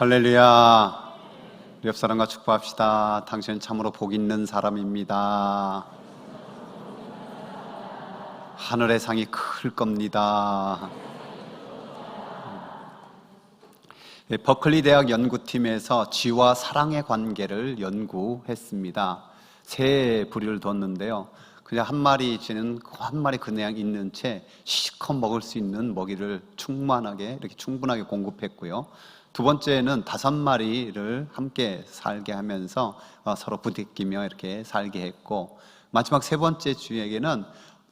할렐루야. 우리 옆 사람과 축복합시다. 당신은 참으로 복 있는 사람입니다. 하늘의 상이 클 겁니다. 버클리 대학 연구팀에서 쥐와 사랑의 관계를 연구했습니다. 세 부리를 뒀는데요. 그냥 한 마리 쥐는 한 마리 그냥 있는 채 실컷 먹을 수 있는 먹이를 충분하게 공급했고요. 두 번째는 5마리를 함께 살게 하면서 서로 부대끼며 이렇게 살게 했고, 마지막 세 번째 쥐에게는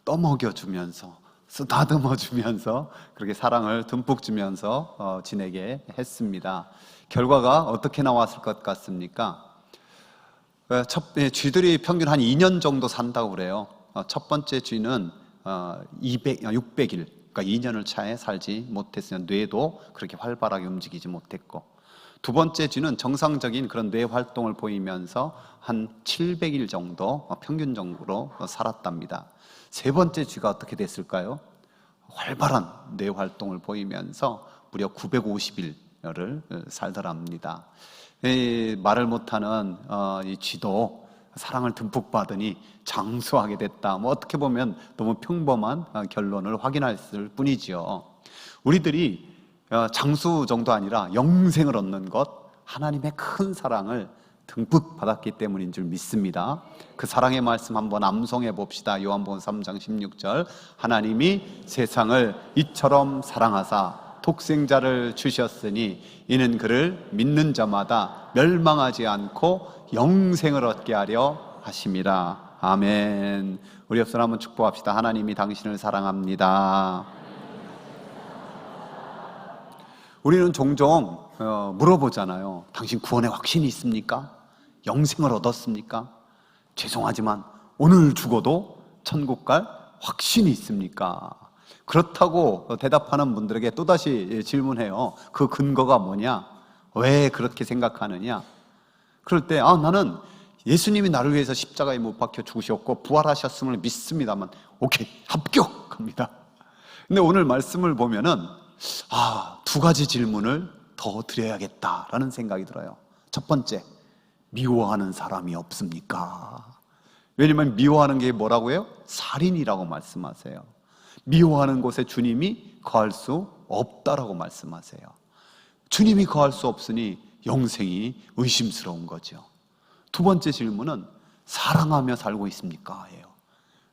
떠먹여주면서 쓰다듬어주면서 그렇게 사랑을 듬뿍 주면서 지내게 했습니다. 결과가 어떻게 나왔을 것 같습니까? 쥐들이 평균 한 2년 정도 산다고 그래요. 첫 번째 쥐는 600일, 그러니까 2년을 차에 살지 못했으면 뇌도 그렇게 활발하게 움직이지 못했고, 두 번째 쥐는 정상적인 그런 뇌 활동을 보이면서 한 700일 정도 평균적으로 살았답니다. 세 번째 쥐가 어떻게 됐을까요? 활발한 뇌 활동을 보이면서 무려 950일을 살더랍니다. 말을 못하는 이 쥐도 사랑을 듬뿍 받으니 장수하게 됐다. 어떻게 보면 너무 평범한 결론을 확인했을 뿐이지요. 우리들이 장수 정도 아니라 영생을 얻는 것, 하나님의 큰 사랑을 듬뿍 받았기 때문인 줄 믿습니다. 그 사랑의 말씀 한번 암송해 봅시다. 요한복음 3장 16절. 하나님이 세상을 이처럼 사랑하사 독생자를 주셨으니 이는 그를 믿는 자마다 멸망하지 않고 영생을 얻게 하려 하심이라. 아멘. 우리 옆 사람 한번 축복합시다. 하나님이 당신을 사랑합니다. 우리는 종종 물어보잖아요. 당신 구원에 확신이 있습니까? 영생을 얻었습니까? 죄송하지만 오늘 죽어도 천국 갈 확신이 있습니까? 그렇다고 대답하는 분들에게 또다시 질문해요. 그 근거가 뭐냐? 왜 그렇게 생각하느냐? 그럴 때 나는 예수님이 나를 위해서 십자가에 못 박혀 죽으셨고 부활하셨음을 믿습니다만 오케이, 합격합니다. 근데 오늘 말씀을 보면은 2가지 질문을 더 드려야겠다라는 생각이 들어요. 첫 번째, 미워하는 사람이 없습니까? 왜냐면 미워하는 게 뭐라고 해요? 살인이라고 말씀하세요. 미워하는 곳에 주님이 거할 수 없다라고 말씀하세요. 주님이 거할 수 없으니 영생이 의심스러운 거죠. 두 번째 질문은 사랑하며 살고 있습니까? 예요.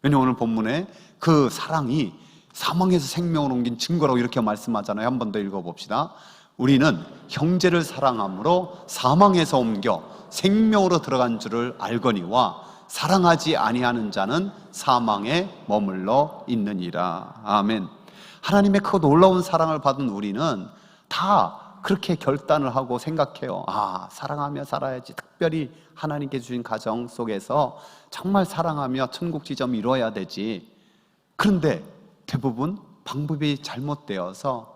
왜냐하면 오늘 본문에 그 사랑이 사망에서 생명을 옮긴 증거라고 이렇게 말씀하잖아요. 한 번 더 읽어봅시다. 우리는 형제를 사랑함으로 사망에서 옮겨 생명으로 들어간 줄을 알거니와 사랑하지 아니하는 자는 사망에 머물러 있느니라. 아멘. 하나님의 그 놀라운 사랑을 받은 우리는 다 그렇게 결단을 하고 생각해요. 사랑하며 살아야지. 특별히 하나님께 주신 가정 속에서 정말 사랑하며 천국 지점 이루어야 되지. 그런데 대부분 방법이 잘못되어서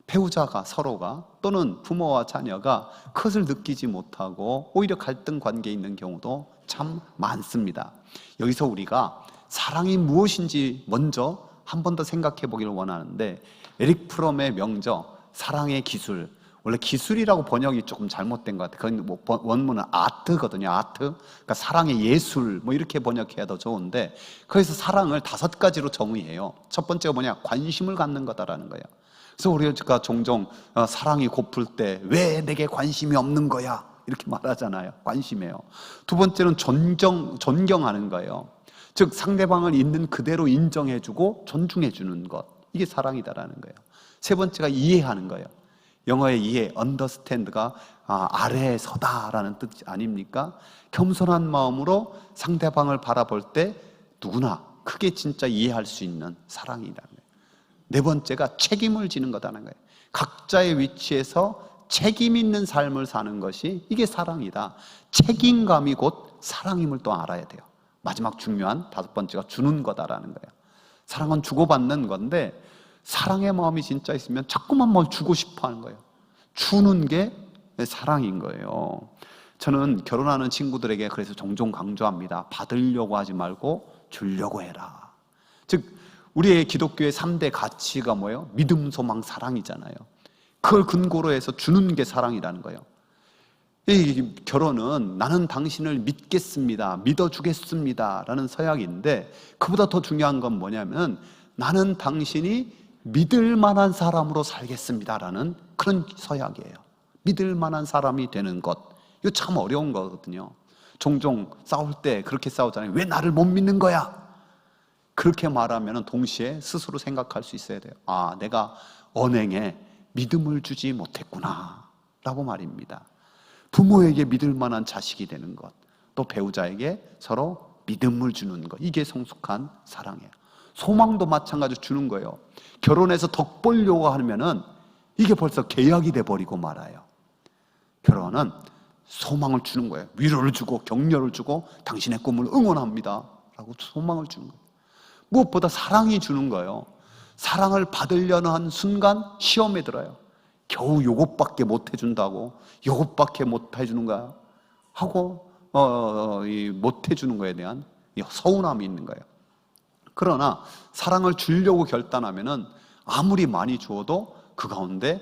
배우자가 서로가 또는 부모와 자녀가 그것을 느끼지 못하고 오히려 갈등 관계에 있는 경우도 참 많습니다. 여기서 우리가 사랑이 무엇인지 먼저 한 번 더 생각해 보기를 원하는데, 에릭 프롬의 명저 사랑의 기술, 원래 기술이라고 번역이 조금 잘못된 것 같아요. 그건 원문은 아트거든요. 아트. 그러니까 사랑의 예술 이렇게 번역해야 더 좋은데, 거기서 사랑을 5가지로 정의해요. 첫 번째가 뭐냐? 관심을 갖는 거다라는 거예요. 그래서 우리가 종종 사랑이 고플 때 왜 내게 관심이 없는 거야? 이렇게 말하잖아요. 관심이에요. 두 번째는 존경하는 거예요. 즉 상대방을 있는 그대로 인정해주고 존중해주는 것. 이게 사랑이다라는 거예요. 세 번째가 이해하는 거예요. 영어의 이해, understand가 아래에 서다라는 뜻 아닙니까? 겸손한 마음으로 상대방을 바라볼 때 누구나 크게 진짜 이해할 수 있는 사랑이라는 거예요. 네 번째가 책임을 지는 거다는 거예요. 각자의 위치에서 책임 있는 삶을 사는 것이 이게 사랑이다. 책임감이 곧 사랑임을 또 알아야 돼요. 마지막 중요한 5번째가 주는 거다라는 거예요. 사랑은 주고받는 건데, 사랑의 마음이 진짜 있으면 자꾸만 뭘 주고 싶어 하는 거예요. 주는 게 사랑인 거예요. 저는 결혼하는 친구들에게 그래서 종종 강조합니다. 받으려고 하지 말고 주려고 해라. 즉 우리의 기독교의 3대 가치가 뭐예요? 믿음, 소망, 사랑이잖아요. 그걸 근거로 해서 주는 게 사랑이라는 거예요. 이 결혼은 나는 당신을 믿겠습니다, 믿어주겠습니다 라는 서약인데, 그보다 더 중요한 건 뭐냐면 나는 당신이 믿을 만한 사람으로 살겠습니다 라는 그런 서약이에요. 믿을 만한 사람이 되는 것, 이거 참 어려운 거거든요. 종종 싸울 때 그렇게 싸우잖아요. 왜 나를 못 믿는 거야? 그렇게 말하면 동시에 스스로 생각할 수 있어야 돼요. 아, 내가 언행에 믿음을 주지 못했구나 라고 말입니다. 부모에게 믿을 만한 자식이 되는 것, 또 배우자에게 서로 믿음을 주는 것, 이게 성숙한 사랑이에요. 소망도 마찬가지로 주는 거예요. 결혼해서 덕 보려고 하면은 이게 벌써 계약이 돼버리고 말아요. 결혼은 소망을 주는 거예요. 위로를 주고 격려를 주고 당신의 꿈을 응원합니다 라고 소망을 주는 거예요. 무엇보다 사랑이 주는 거예요. 사랑을 받으려는 한 순간 시험에 들어요. 겨우 요것밖에 못 해준다고, 요것밖에 못 해주는 거야 하고 못 해주는 거에 대한 서운함이 있는 거예요. 그러나 사랑을 주려고 결단하면은 아무리 많이 주어도 그 가운데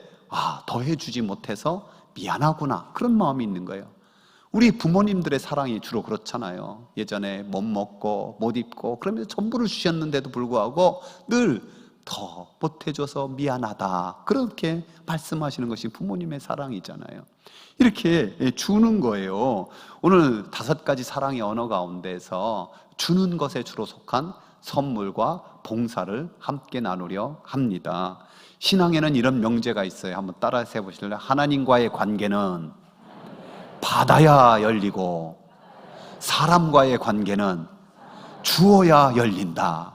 더 해주지 못해서 미안하구나, 그런 마음이 있는 거예요. 우리 부모님들의 사랑이 주로 그렇잖아요. 예전에 못 먹고 못 입고 그러면서 전부를 주셨는데도 불구하고 늘 더 못해줘서 미안하다, 그렇게 말씀하시는 것이 부모님의 사랑이잖아요. 이렇게 주는 거예요. 오늘 5가지 사랑의 언어 가운데서 주는 것에 주로 속한 선물과 봉사를 함께 나누려 합니다. 신앙에는 이런 명제가 있어요. 한번 따라서 해보실래요? 하나님과의 관계는 받아야 열리고 사람과의 관계는 주어야 열린다.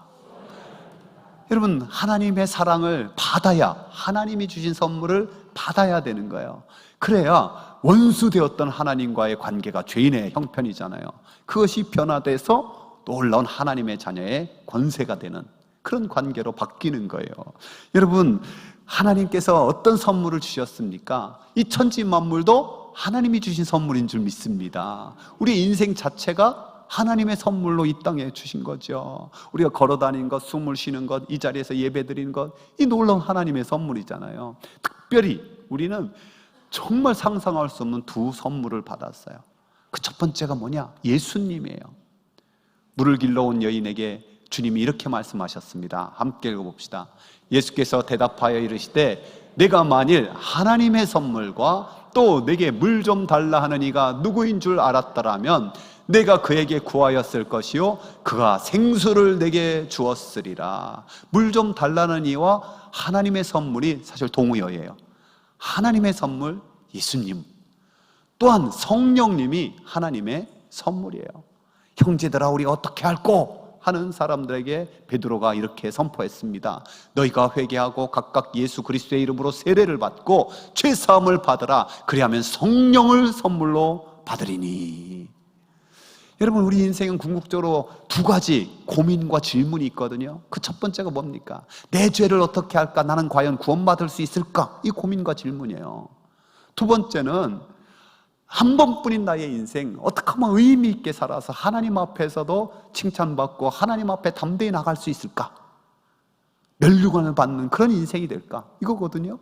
여러분, 하나님의 사랑을 받아야, 하나님이 주신 선물을 받아야 되는 거예요. 그래야 원수 되었던 하나님과의 관계가 죄인의 형편이잖아요. 그것이 변화돼서 놀라운 하나님의 자녀의 권세가 되는 그런 관계로 바뀌는 거예요. 여러분, 하나님께서 어떤 선물을 주셨습니까? 이 천지 만물도 하나님이 주신 선물인 줄 믿습니다. 우리 인생 자체가 하나님의 선물로 이 땅에 주신 거죠. 우리가 걸어다니는 것, 숨을 쉬는 것, 이 자리에서 예배 드리는 것, 이 놀라운 하나님의 선물이잖아요. 특별히 우리는 정말 상상할 수 없는 2 선물을 받았어요. 그 첫 번째가 뭐냐? 예수님이에요. 물을 길러온 여인에게 주님이 이렇게 말씀하셨습니다. 함께 읽어봅시다. 예수께서 대답하여 이르시되 내가 만일 하나님의 선물과 또 내게 물 좀 달라 하는 이가 누구인 줄 알았더라면 내가 그에게 구하였을 것이요 그가 생수를 내게 주었으리라. 물 좀 달라는 이와 하나님의 선물이 사실 동의어예요. 하나님의 선물 예수님, 또한 성령님이 하나님의 선물이에요. 형제들아 우리 어떻게 할꼬 하는 사람들에게 베드로가 이렇게 선포했습니다. 너희가 회개하고 각각 예수 그리스도의 이름으로 세례를 받고 죄 사함을 받으라. 그리하면 성령을 선물로 받으리니. 여러분, 우리 인생은 궁극적으로 2가지 고민과 질문이 있거든요. 그 첫 번째가 뭡니까? 내 죄를 어떻게 할까? 나는 과연 구원받을 수 있을까? 이 고민과 질문이에요. 2번째는 한 번뿐인 나의 인생 어떻게 하면 의미 있게 살아서 하나님 앞에서도 칭찬받고 하나님 앞에 담대히 나갈 수 있을까? 면류관을 받는 그런 인생이 될까? 이거거든요.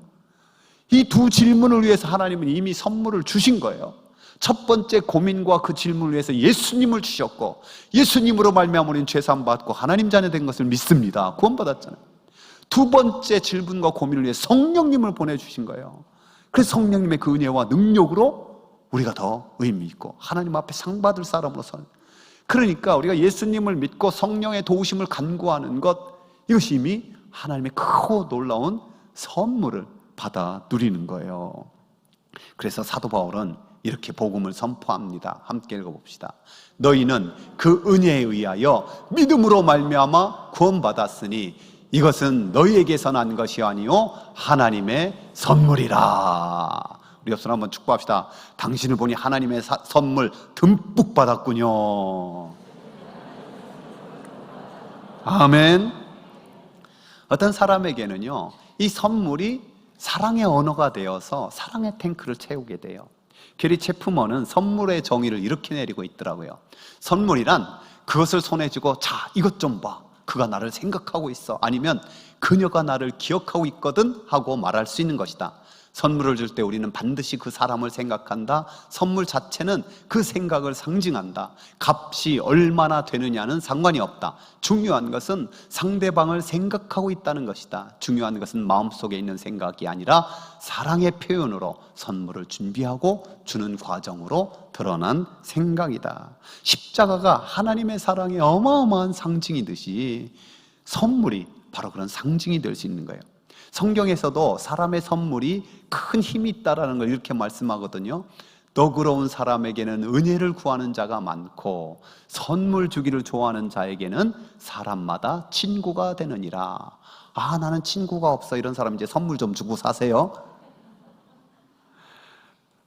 이 2 질문을 위해서 하나님은 이미 선물을 주신 거예요. 첫 번째 고민과 그 질문을 위해서 예수님을 주셨고, 예수님으로 말미암아 우리는 죄사함 받고 하나님 자녀 된 것을 믿습니다. 구원받았잖아요. 2번째 질문과 고민을 위해 성령님을 보내주신 거예요. 그래서 성령님의 그 은혜와 능력으로 우리가 더 의미 있고 하나님 앞에 상 받을 사람으로 선. 그러니까 우리가 예수님을 믿고 성령의 도우심을 간구하는 것, 이것이 이미 하나님의 크고 놀라운 선물을 받아 누리는 거예요. 그래서 사도 바울은 이렇게 복음을 선포합니다. 함께 읽어봅시다. 너희는 그 은혜에 의하여 믿음으로 말미암아 구원받았으니 이것은 너희에게서 난 것이 아니요 하나님의 선물이라. 우리 옆으로 한번 축복합시다. 당신을 보니 하나님의 선물 듬뿍 받았군요. 아멘. 어떤 사람에게는요, 이 선물이 사랑의 언어가 되어서 사랑의 탱크를 채우게 돼요. 게리 체프먼은 선물의 정의를 이렇게 내리고 있더라고요. 선물이란 그것을 손에 쥐고 자 이것 좀 봐, 그가 나를 생각하고 있어, 아니면 그녀가 나를 기억하고 있거든 하고 말할 수 있는 것이다. 선물을 줄 때 우리는 반드시 그 사람을 생각한다. 선물 자체는 그 생각을 상징한다. 값이 얼마나 되느냐는 상관이 없다. 중요한 것은 상대방을 생각하고 있다는 것이다. 중요한 것은 마음속에 있는 생각이 아니라 사랑의 표현으로 선물을 준비하고 주는 과정으로 드러난 생각이다. 십자가가 하나님의 사랑의 어마어마한 상징이듯이 선물이 바로 그런 상징이 될 수 있는 거예요. 성경에서도 사람의 선물이 큰 힘이 있다라는 걸 이렇게 말씀하거든요. 너그러운 사람에게는 은혜를 구하는 자가 많고 선물 주기를 좋아하는 자에게는 사람마다 친구가 되느니라. 아, 나는 친구가 없어. 이런 사람 이제 선물 좀 주고 사세요.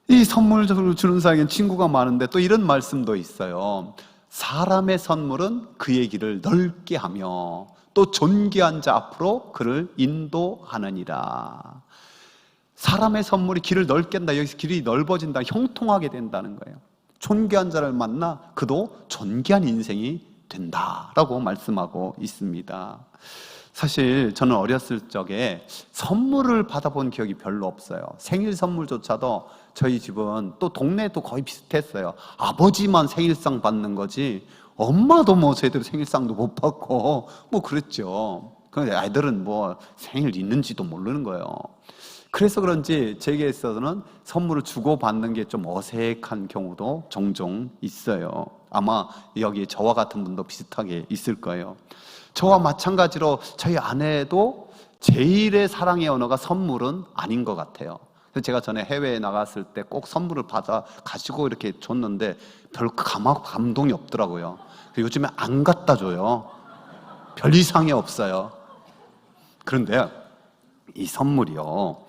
이 선물 주는 사람에게는 친구가 많은데 또 이런 말씀도 있어요. 사람의 선물은 그의 길을 넓게 하며 또 존귀한 자 앞으로 그를 인도하느니라. 사람의 선물이 길을 넓게 한다. 여기서 길이 넓어진다. 형통하게 된다는 거예요. 존귀한 자를 만나 그도 존귀한 인생이 된다라고 말씀하고 있습니다. 사실 저는 어렸을 적에 선물을 받아본 기억이 별로 없어요. 생일 선물조차도 저희 집은 또 동네도 거의 비슷했어요. 아버지만 생일상 받는 거지 엄마도 뭐 제대로 생일상도 못 받고 뭐 그랬죠. 근데 아이들은 뭐 생일 있는지도 모르는 거예요. 그래서 그런지 제게 있어서는 선물을 주고받는 게 좀 어색한 경우도 종종 있어요. 아마 여기 저와 같은 분도 비슷하게 있을 거예요. 저와 마찬가지로 저희 아내도 제일의 사랑의 언어가 선물은 아닌 것 같아요. 그래서 제가 전에 해외에 나갔을 때 꼭 선물을 받아 가지고 이렇게 줬는데 별로 감동이 없더라고요. 요즘에 안 갖다 줘요. 별 이상이 없어요. 그런데 이 선물이요,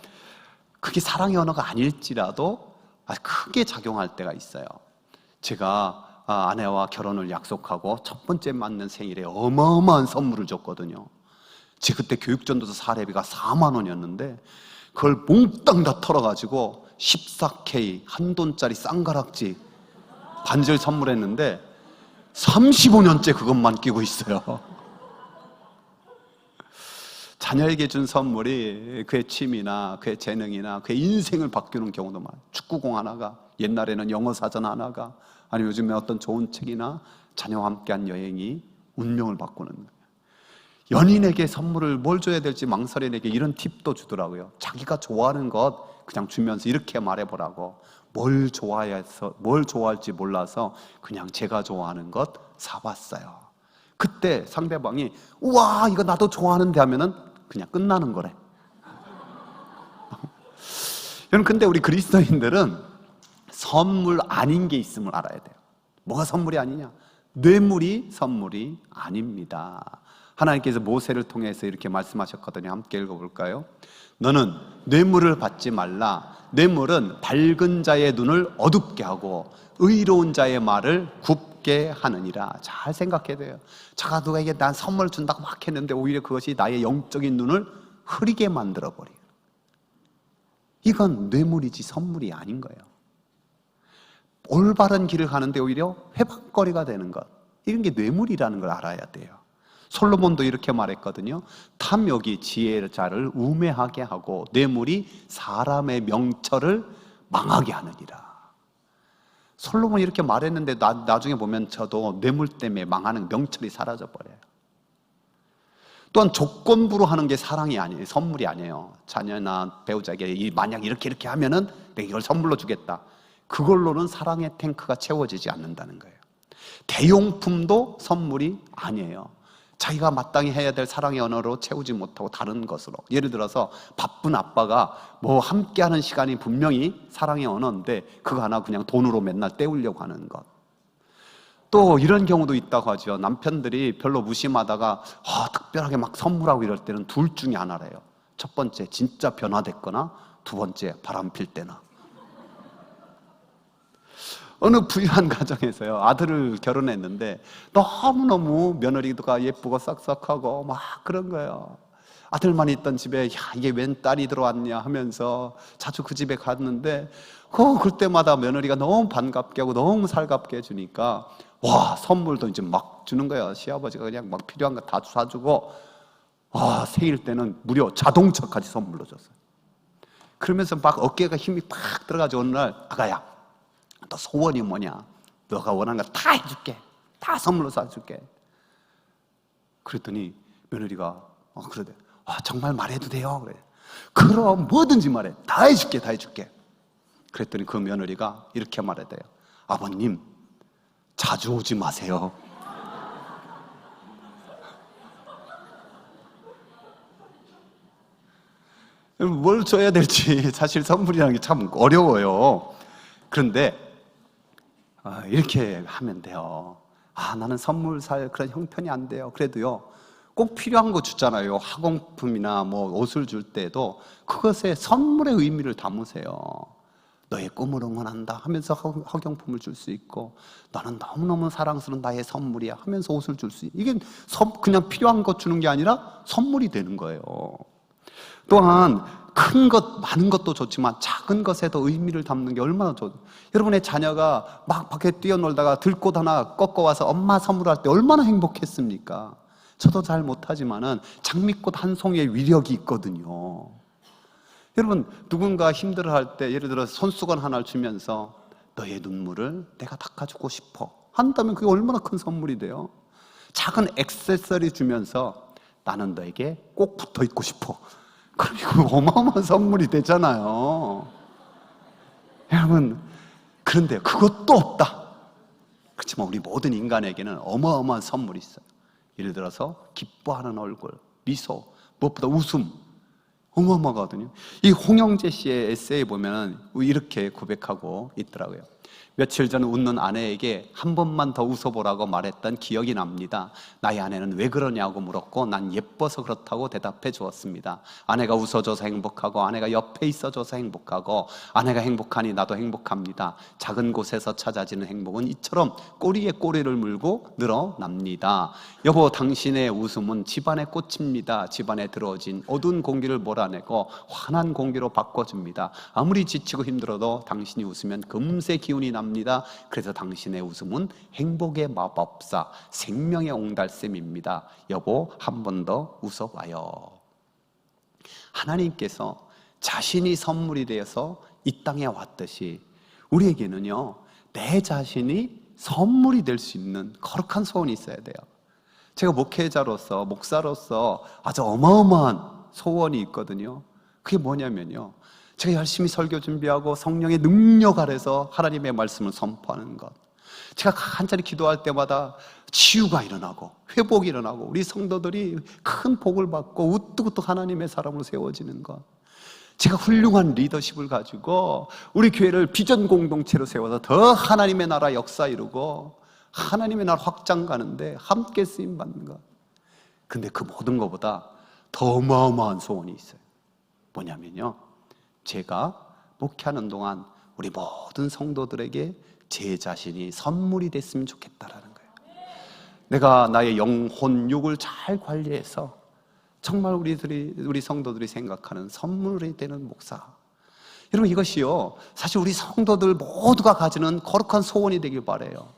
그게 사랑의 언어가 아닐지라도 크게 작용할 때가 있어요. 제가 아내와 결혼을 약속하고 첫 번째 맞는 생일에 어마어마한 선물을 줬거든요. 제 그때 교육전도서 사례비가 4만 원이었는데 그걸 몽땅 다 털어가지고 14K 한돈짜리 쌍가락지 반지를 선물했는데 35년째 그것만 끼고 있어요. 자녀에게 준 선물이 그의 취미나 그의 재능이나 그의 인생을 바꾸는 경우도 많아요. 축구공 하나가, 옛날에는 영어 사전 하나가, 아니면 요즘에 어떤 좋은 책이나 자녀와 함께한 여행이 운명을 바꾸는 거예요. 연인에게 선물을 뭘 줘야 될지 망설이는 게 이런 팁도 주더라고요. 자기가 좋아하는 것 그냥 주면서 이렇게 말해보라고. 뭘 좋아할지 몰라서 그냥 제가 좋아하는 것 사봤어요. 그때 상대방이 우와 이거 나도 좋아하는데 하면은 그냥 끝나는 거래. 여러분, 근데 우리 그리스도인들은 선물 아닌 게 있음을 알아야 돼요. 뭐가 선물이 아니냐? 뇌물이 선물이 아닙니다. 하나님께서 모세를 통해서 이렇게 말씀하셨거든요. 함께 읽어볼까요? 너는 뇌물을 받지 말라. 뇌물은 밝은 자의 눈을 어둡게 하고 의로운 자의 말을 굽게 하느니라. 잘 생각해야 돼요. 제가 누가에게 난 선물 준다고 막 했는데 오히려 그것이 나의 영적인 눈을 흐리게 만들어버려요. 이건 뇌물이지 선물이 아닌 거예요. 올바른 길을 가는데 오히려 회방거리가 되는 것, 이런 게 뇌물이라는 걸 알아야 돼요. 솔로몬도 이렇게 말했거든요. 탐욕이 지혜의 자를 우매하게 하고 뇌물이 사람의 명철을 망하게 하느니라. 솔로몬이 이렇게 말했는데 나중에 보면 저도 뇌물 때문에 망하는 명철이 사라져버려요. 또한 조건부로 하는 게 사랑이 아니에요. 선물이 아니에요. 자녀나 배우자에게 만약 이렇게 하면은 내가 이걸 선물로 주겠다. 그걸로는 사랑의 탱크가 채워지지 않는다는 거예요. 대용품도 선물이 아니에요. 자기가 마땅히 해야 될 사랑의 언어로 채우지 못하고 다른 것으로, 예를 들어서 바쁜 아빠가 뭐 함께하는 시간이 분명히 사랑의 언어인데 그거 하나 그냥 돈으로 맨날 때우려고 하는 것. 또 이런 경우도 있다고 하죠. 남편들이 별로 무심하다가 특별하게 막 선물하고 이럴 때는 둘 중에 하나래요. 첫 번째 진짜 변화됐거나, 두 번째 바람 필 때나. 어느 부유한 가정에서요, 아들을 결혼했는데 너무너무 며느리가 예쁘고 싹싹하고 막 그런 거예요. 아들만 있던 집에 이게 웬 딸이 들어왔냐 하면서 자주 그 집에 갔는데 그럴 때마다 며느리가 너무 반갑게 하고 너무 살갑게 해주니까 선물도 이제 막 주는 거예요. 시아버지가 그냥 막 필요한 거 다 사주고 생일 때는 무려 자동차까지 선물로 줬어요. 그러면서 막 어깨가 힘이 팍 들어가지고 어느 날, 아가야, 너 소원이 뭐냐? 너가 원하는 거 다 해줄게. 다 선물로 쏴줄게. 그랬더니 며느리가 그러대. 정말 말해도 돼요? 그래. 그럼 뭐든지 말해. 다 해줄게, 다 해줄게. 그랬더니 그 며느리가 이렇게 말했대요. 아버님, 자주 오지 마세요. 뭘 줘야 될지 사실 선물이라는 게 참 어려워요. 그런데 이렇게 하면 돼요. 나는 선물 살 그런 형편이 안 돼요. 그래도요, 꼭 필요한 거 주잖아요. 학용품이나 뭐 옷을 줄 때도 그것에 선물의 의미를 담으세요. 너의 꿈을 응원한다 하면서 학용품을 줄 수 있고, 너는 너무너무 사랑스러운 나의 선물이야 하면서 옷을 줄 수 있고, 이게 그냥 필요한 것 주는 게 아니라 선물이 되는 거예요. 또한 큰 것, 많은 것도 좋지만 작은 것에도 의미를 담는 게 얼마나 좋아요. 여러분의 자녀가 막 밖에 뛰어놀다가 들꽃 하나 꺾어와서 엄마 선물할 때 얼마나 행복했습니까? 저도 잘 못하지만은 장미꽃 한 송이의 위력이 있거든요. 여러분, 누군가 힘들어할 때 예를 들어서 손수건 하나를 주면서 너의 눈물을 내가 닦아주고 싶어 한다면 그게 얼마나 큰 선물이 돼요. 작은 액세서리 주면서 나는 너에게 꼭 붙어 있고 싶어. 그럼 이거 어마어마한 선물이 되잖아요. 여러분, 그런데 그것도 없다. 그렇지만 우리 모든 인간에게는 어마어마한 선물이 있어요. 예를 들어서 기뻐하는 얼굴, 미소, 무엇보다 웃음, 어마어마하거든요. 이 홍영재 씨의 에세이에 보면 이렇게 고백하고 있더라고요. 며칠 전 웃는 아내에게 한 번만 더 웃어보라고 말했던 기억이 납니다. 나의 아내는 왜 그러냐고 물었고 난 예뻐서 그렇다고 대답해 주었습니다. 아내가 웃어줘서 행복하고 아내가 옆에 있어줘서 행복하고 아내가 행복하니 나도 행복합니다. 작은 곳에서 찾아지는 행복은 이처럼 꼬리에 꼬리를 물고 늘어납니다. 여보, 당신의 웃음은 집안의 꽃입니다. 집안에 들어오진 어두운 공기를 몰아내고 환한 공기로 바꿔줍니다. 아무리 지치고 힘들어도 당신이 웃으면 금세 기운이 납니다. 그래서 당신의 웃음은 행복의 마법사, 생명의 옹달샘입니다. 여보, 한 번 더 웃어봐요. 하나님께서 자신이 선물이 되어서 이 땅에 왔듯이 우리에게는요, 내 자신이 선물이 될 수 있는 거룩한 소원이 있어야 돼요. 제가 목회자로서, 목사로서 아주 어마어마한 소원이 있거든요. 그게 뭐냐면요, 제가 열심히 설교 준비하고 성령의 능력 아래서 하나님의 말씀을 선포하는 것, 제가 간절히 기도할 때마다 치유가 일어나고 회복이 일어나고 우리 성도들이 큰 복을 받고 우뚝우뚝 하나님의 사람으로 세워지는 것, 제가 훌륭한 리더십을 가지고 우리 교회를 비전 공동체로 세워서 더 하나님의 나라 역사 이루고 하나님의 나라 확장 가는데 함께 쓰임 받는 것. 근데 그 모든 것보다 더 어마어마한 소원이 있어요. 뭐냐면요, 제가 목회하는 동안 우리 모든 성도들에게 제 자신이 선물이 됐으면 좋겠다라는 거예요. 내가 나의 영혼, 육을 잘 관리해서 정말 우리 성도들이 생각하는 선물이 되는 목사. 여러분, 이것이요, 사실 우리 성도들 모두가 가지는 거룩한 소원이 되길 바라요.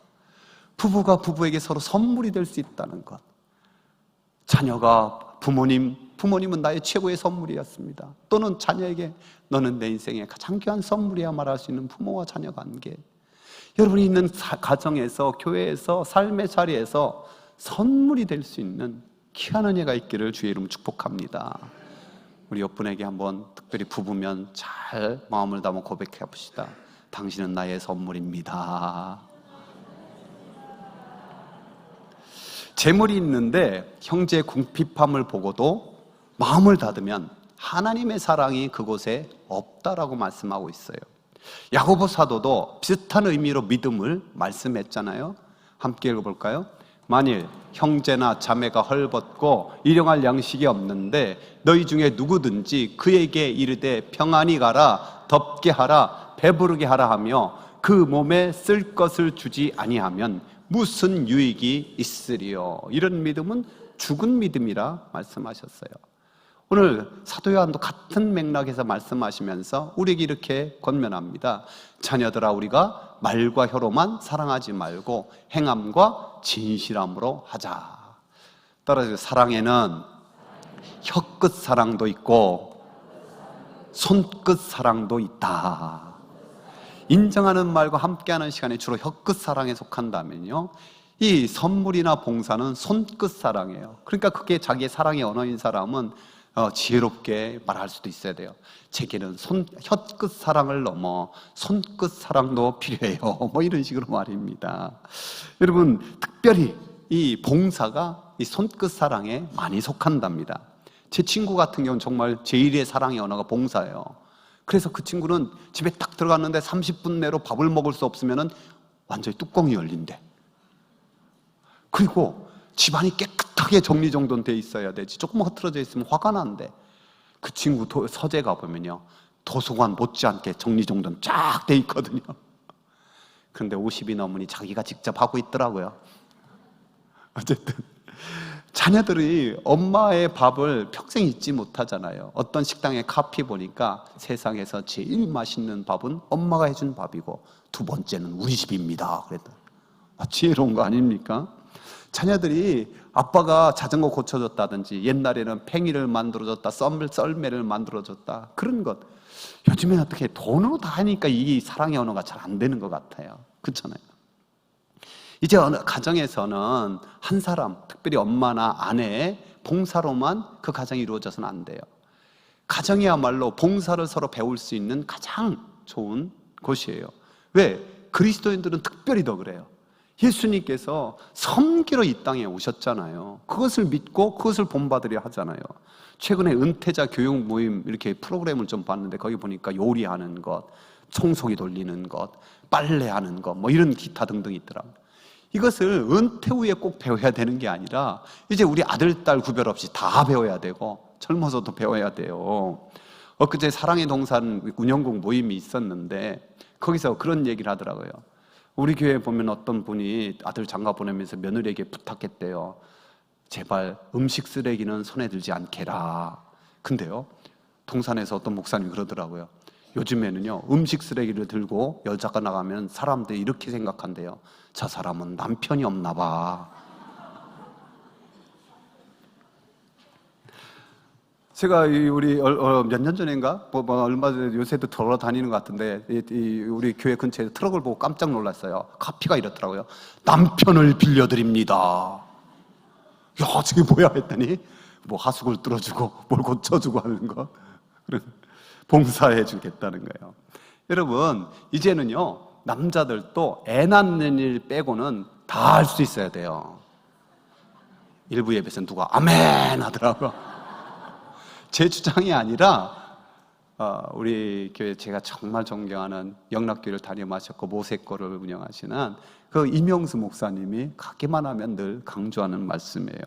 부부가 부부에게 서로 선물이 될 수 있다는 것. 자녀가 부모님은 나의 최고의 선물이었습니다. 또는 자녀에게 너는 내 인생의 가장 귀한 선물이야 말할 수 있는 부모와 자녀 관계. 여러분이 있는 가정에서, 교회에서, 삶의 자리에서 선물이 될 수 있는 귀한 은혜가 있기를 주의 이름 축복합니다. 우리 옆분에게 한번, 특별히 부부면 잘 마음을 담아 고백해 봅시다. 당신은 나의 선물입니다. 재물이 있는데 형제의 궁핍함을 보고도 마음을 닫으면 하나님의 사랑이 그곳에 없다라고 말씀하고 있어요. 야고보 사도도 비슷한 의미로 믿음을 말씀했잖아요. 함께 읽어볼까요? 만일 형제나 자매가 헐벗고 일용할 양식이 없는데 너희 중에 누구든지 그에게 이르되 평안히 가라, 덥게 하라, 배부르게 하라 하며 그 몸에 쓸 것을 주지 아니하면 무슨 유익이 있으리요. 이런 믿음은 죽은 믿음이라 말씀하셨어요. 오늘 사도 요한도 같은 맥락에서 말씀하시면서 우리에게 이렇게 권면합니다. 자녀들아, 우리가 말과 혀로만 사랑하지 말고 행함과 진실함으로 하자. 따라서 사랑에는 혀끝 사랑도 있고 손끝 사랑도 있다. 인정하는 말과 함께하는 시간이 주로 혀끝 사랑에 속한다면요, 이 선물이나 봉사는 손끝 사랑이에요. 그러니까 그게 자기의 사랑의 언어인 사람은 지혜롭게 말할 수도 있어야 돼요. 제게는 혀끝 사랑을 넘어 손끝 사랑도 필요해요. 뭐 이런 식으로 말입니다. 여러분, 특별히 이 봉사가 이 손끝 사랑에 많이 속한답니다. 제 친구 같은 경우는 정말 제1의 사랑의 언어가 봉사예요. 그래서 그 친구는 집에 딱 들어갔는데 30분 내로 밥을 먹을 수 없으면 완전히 뚜껑이 열린대. 그리고 집안이 깨끗하게 정리정돈돼 있어야 되지, 조금 흐트러져 있으면 화가 난대. 그 친구 서재 가보면요, 도서관 못지않게 정리정돈 쫙 돼 있거든요. 그런데 50이 넘으니 자기가 직접 하고 있더라고요. 어쨌든 자녀들이 엄마의 밥을 평생 잊지 못하잖아요. 어떤 식당에 카피 보니까 세상에서 제일 맛있는 밥은 엄마가 해준 밥이고 두 번째는 우리 집입니다. 그랬더니 지혜로운 거 아닙니까? 자녀들이 아빠가 자전거 고쳐줬다든지, 옛날에는 팽이를 만들어줬다, 썰매를 만들어줬다, 그런 것, 요즘엔 어떻게 돈으로 다 하니까 이 사랑의 언어가 잘 안 되는 것 같아요. 그렇잖아요. 이제 어느 가정에서는 한 사람, 특별히 엄마나 아내의 봉사로만 그 가정이 이루어져서는 안 돼요. 가정이야말로 봉사를 서로 배울 수 있는 가장 좋은 곳이에요. 왜? 그리스도인들은 특별히 더 그래요. 예수님께서 섬기러 이 땅에 오셨잖아요. 그것을 믿고 그것을 본받으려 하잖아요. 최근에 은퇴자 교육 모임 이렇게 프로그램을 좀 봤는데, 거기 보니까 요리하는 것, 청소기 돌리는 것, 빨래하는 것, 뭐 이런 기타 등등이 있더라고요. 이것을 은퇴 후에 꼭 배워야 되는 게 아니라 이제 우리 아들, 딸 구별 없이 다 배워야 되고 젊어서도 배워야 돼요. 엊그제 사랑의 동산 운영국 모임이 있었는데 거기서 그런 얘기를 하더라고요. 우리 교회에 보면 어떤 분이 아들 장가 보내면서 며느리에게 부탁했대요. 제발 음식 쓰레기는 손에 들지 않게 해라. 근데요, 동산에서 어떤 목사님이 그러더라고요. 요즘에는요, 음식 쓰레기를 들고 여자가 나가면 사람들이 이렇게 생각한대요. 저 사람은 남편이 없나 봐. 제가 우리 몇 년 전인가 얼마 전에, 요새도 돌아다니는 것 같은데 우리 교회 근처에 트럭을 보고 깜짝 놀랐어요. 카피가 이렇더라고요. 남편을 빌려드립니다. 야, 저게 뭐야 했더니 뭐 하수구를 뚫어주고 뭘 고쳐주고 하는 거, 봉사해 주겠다는 거예요. 여러분, 이제는요, 남자들도 애 낳는 일 빼고는 다 할 수 있어야 돼요. 일부 예배에서 누가 아멘 하더라고요. 제 주장이 아니라 우리 교회 제가 정말 존경하는 영락교회를 담임하셨고 모세거를 운영하시는 그 이명수 목사님이 가기만 하면 늘 강조하는 말씀이에요.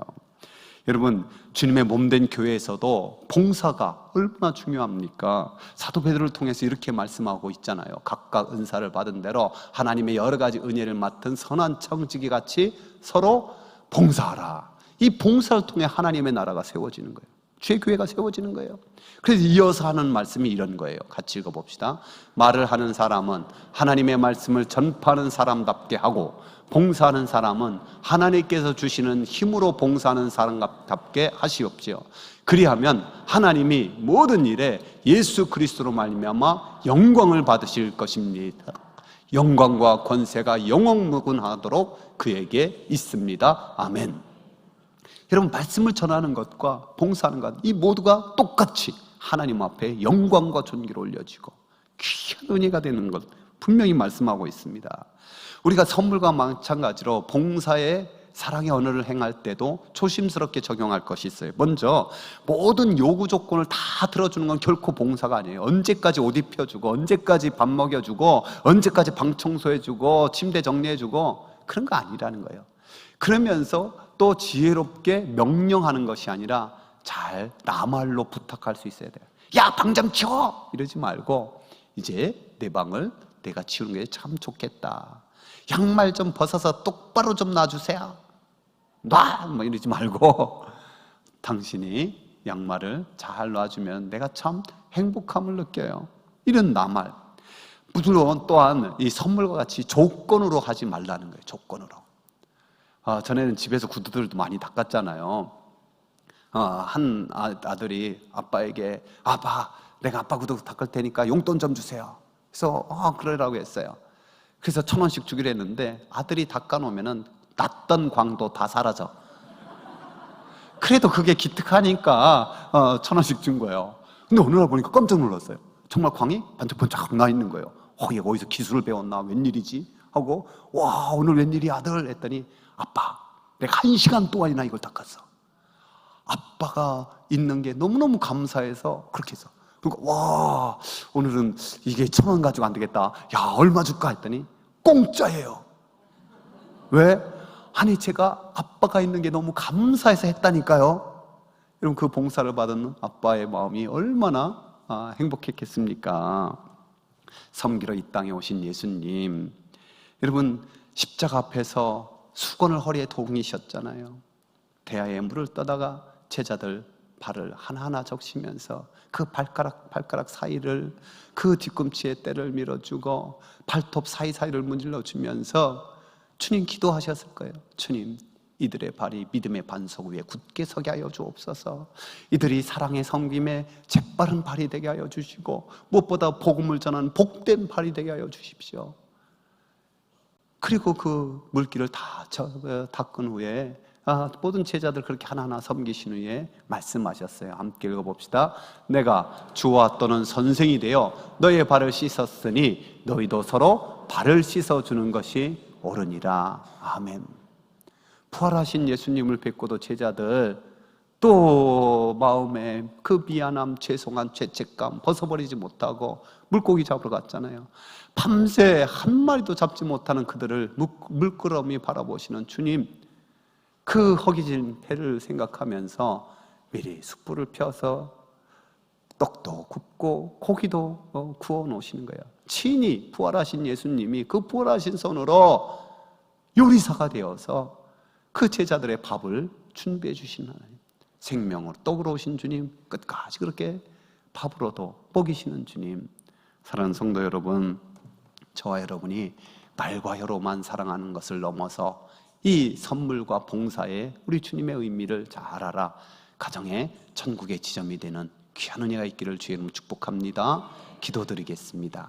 여러분, 주님의 몸된 교회에서도 봉사가 얼마나 중요합니까? 사도 베드로를 통해서 이렇게 말씀하고 있잖아요. 각각 은사를 받은 대로 하나님의 여러 가지 은혜를 맡은 선한 청지기 같이 서로 봉사하라. 이 봉사를 통해 하나님의 나라가 세워지는 거예요. 주의 교회가 세워지는 거예요. 그래서 이어서 하는 말씀이 이런 거예요. 같이 읽어봅시다. 말을 하는 사람은 하나님의 말씀을 전파하는 사람답게 하고, 봉사하는 사람은 하나님께서 주시는 힘으로 봉사하는 사람답게 하시옵지요. 그리하면 하나님이 모든 일에 예수 그리스도로 말미암아 영광을 받으실 것입니다. 영광과 권세가 영원무궁하도록 그에게 있습니다. 아멘. 여러분, 말씀을 전하는 것과 봉사하는 것, 이 모두가 똑같이 하나님 앞에 영광과 존귀를 올려지고 귀한 은혜가 되는 것 분명히 말씀하고 있습니다. 우리가 선물과 마찬가지로 봉사의 사랑의 언어를 행할 때도 조심스럽게 적용할 것이 있어요. 먼저 모든 요구 조건을 다 들어주는 건 결코 봉사가 아니에요. 언제까지 옷 입혀주고, 언제까지 밥 먹여주고, 언제까지 방 청소해주고, 침대 정리해주고, 그런 거 아니라는 거예요. 그러면서 또 지혜롭게 명령하는 것이 아니라 잘 나말로 부탁할 수 있어야 돼요. 야, 방 좀 치워! 이러지 말고 이제 내 방을 내가 치우는 게 참 좋겠다. 양말 좀 벗어서 똑바로 좀 놔주세요. 놔! 뭐 이러지 말고 당신이 양말을 잘 놔주면 내가 참 행복함을 느껴요. 이런 나말. 물론 또한 이 선물과 같이 조건으로 하지 말라는 거예요. 조건으로. 전에는 집에서 구두들도 많이 닦았잖아요. 한 아들이 아빠에게, 아빠, 내가 아빠 구두 닦을 테니까 용돈 좀 주세요. 그래서 그러라고 했어요. 그래서 1,000원씩 주기로 했는데 아들이 닦아놓으면 났던 광도 다 사라져. 그래도 그게 기특하니까 1,000원씩 준 거예요. 근데 어느 날 보니까 깜짝 놀랐어요. 정말 광이 반짝반짝 나 있는 거예요. 얘가 어디서 기술을 배웠나? 웬일이지? 하고 와, 오늘 웬일이야 아들? 했더니 아빠, 내가 1시간 동안이나 이걸 닦았어. 아빠가 있는 게 너무너무 감사해서 그렇게 했어. 그러니까 와, 오늘은 이게 1,000원 가지고 안 되겠다. 야, 얼마 줄까? 했더니 공짜예요. 왜? 아니, 제가 아빠가 있는 게 너무 감사해서 했다니까요. 여러분, 그 봉사를 받은 아빠의 마음이 얼마나 행복했겠습니까? 섬기러 이 땅에 오신 예수님, 여러분 십자가 앞에서 수건을 허리에 동이셨잖아요. 대야에 물을 떠다가 제자들 발을 하나하나 적시면서 그 발가락 사이를, 그 뒤꿈치에 때를 밀어주고 발톱 사이사이를 문질러 주면서 주님 기도하셨을 거예요. 주님, 이들의 발이 믿음의 반석 위에 굳게 서게 하여 주옵소서. 이들이 사랑의 섬김에 재빠른 발이 되게 하여 주시고 무엇보다 복음을 전하는 복된 발이 되게 하여 주십시오. 그리고 그 물기를 다 닦은 후에 모든 제자들 그렇게 하나하나 섬기신 후에 말씀하셨어요. 함께 읽어봅시다. 내가 주와 또는 선생이 되어 너의 발을 씻었으니 너희도 서로 발을 씻어주는 것이 옳으니라. 아멘. 부활하신 예수님을 뵙고도 제자들 또 마음에 그 미안함, 죄송한 죄책감 벗어버리지 못하고 물고기 잡으러 갔잖아요. 밤새 한 마리도 잡지 못하는 그들을 물끄러미 바라보시는 주님, 그 허기진 배를 생각하면서 미리 숯불을 펴서 떡도 굽고 고기도 구워 놓으시는 거예요. 친히 부활하신 예수님이 그 부활하신 손으로 요리사가 되어서 그 제자들의 밥을 준비해 주신 하나님, 생명으로 떡으로 오신 주님, 끝까지 그렇게 밥으로도 먹이시는 주님. 사랑하는 성도 여러분, 저와 여러분이 말과 혀로만 사랑하는 것을 넘어서 이 선물과 봉사에 우리 주님의 의미를 잘 알아 가정의 천국의 지점이 되는 귀한 은혜가 있기를 주의 이름으로 축복합니다. 기도드리겠습니다.